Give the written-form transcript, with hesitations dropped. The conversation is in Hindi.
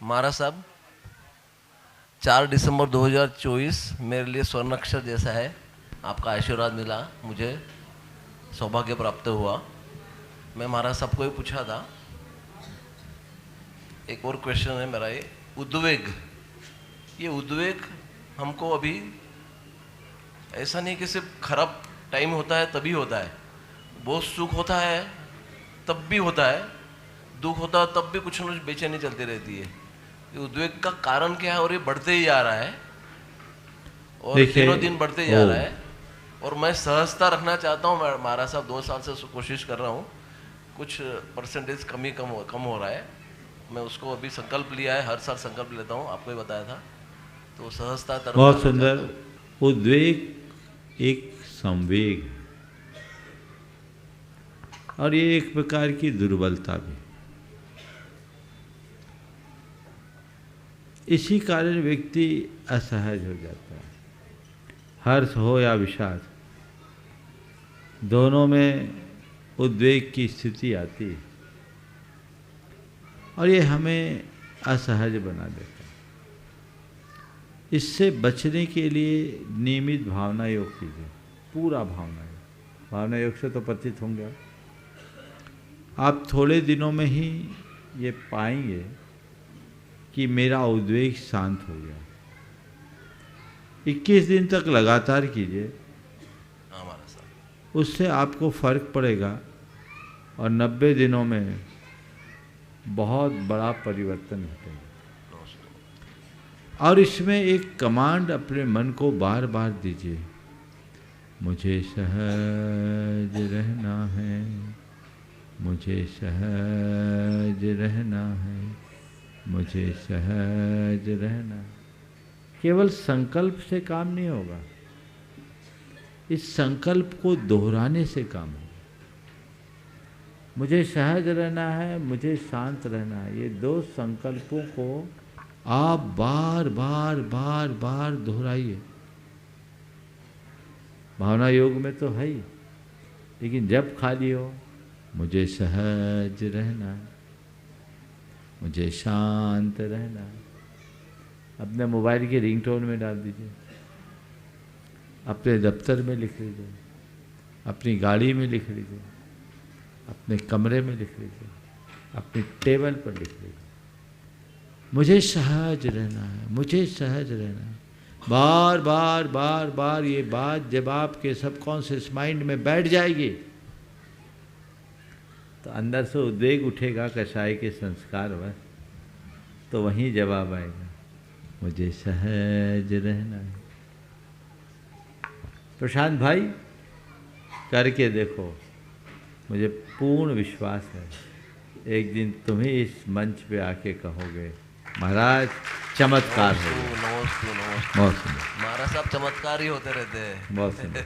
महाराज साहब, 4 दिसंबर 2024 मेरे लिए स्वर्ण अक्षर जैसा है। आपका आशीर्वाद मिला, मुझे सौभाग्य प्राप्त हुआ। मैं महाराज साहब को ही पूछा था, एक और क्वेश्चन है मेरा। ये उद्वेग हमको अभी ऐसा नहीं कि सिर्फ खराब टाइम होता है तभी होता है, बहुत सुख होता है तब भी होता है, दुख होता है तब भी कुछ न कुछ बेचैनी चलती रहती है। ये उद्वेग का कारण क्या है? और ये बढ़ते ही जा रहा है और दिनों दिन बढ़ते जा रहा है। और मैं सहजता रखना चाहता हूँ। महाराज साहब 2 साल से कोशिश कर रहा हूँ, कुछ परसेंटेज कम हो रहा है। मैं उसको अभी संकल्प लिया है, हर साल संकल्प लेता हूँ, आपको ही बताया था। तो सहजता तरफ बहुत सुंदर। उद्वेग एक संवेग और ये एक प्रकार की दुर्बलता भी। इसी कारण व्यक्ति असहज हो जाता है। हर्ष हो या विषाद, दोनों में उद्वेग की स्थिति आती है और ये हमें असहज बना देता है। इससे बचने के लिए नियमित भावना योग कीजिए, पूरा भावना योग। भावना योग से तो परिचित होंगे आप। थोड़े दिनों में ही ये पाएंगे कि मेरा उद्वेग शांत हो गया। 21 दिन तक लगातार कीजिए, उससे आपको फर्क पड़ेगा और 90 दिनों में बहुत बड़ा परिवर्तन घटेगा। और इसमें एक कमांड अपने मन को बार बार दीजिए, मुझे सहज रहना है, मुझे सहज रहना है, मुझे सहज रहना है। केवल संकल्प से काम नहीं होगा, इस संकल्प को दोहराने से काम होगा। मुझे सहज रहना है, मुझे शांत रहना है, ये 2 संकल्पों को आप बार बार बार बार दोहराइए। भावना योग में तो है ही, लेकिन जब खाली हो, मुझे सहज रहना है, मुझे शांत रहना है, अपने मोबाइल की रिंगटोन में डाल दीजिए, अपने दफ्तर में लिख लीजिए, अपनी गाड़ी में लिख लीजिए, अपने कमरे में लिख लीजिए, अपनी टेबल पर लिख लीजिए, मुझे सहज रहना है, मुझे सहज रहना है। बार बार बार बार ये बात जब आपके सबकॉन्शियस माइंड में बैठ जाएगी तो अंदर से उद्वेग उठेगा कषाय के संस्कार वह, तो वहीं जवाब आएगा, मुझे सहज रहना है। प्रशांत भाई, करके देखो, मुझे पूर्ण विश्वास है एक दिन तुम ही इस मंच पे आके कहोगे, महाराज चमत्कार हो गया। नमस्ते। बहुत सुंदर। महाराज साहब चमत्कार ही होते रहते हैं। बहुत सुंदर।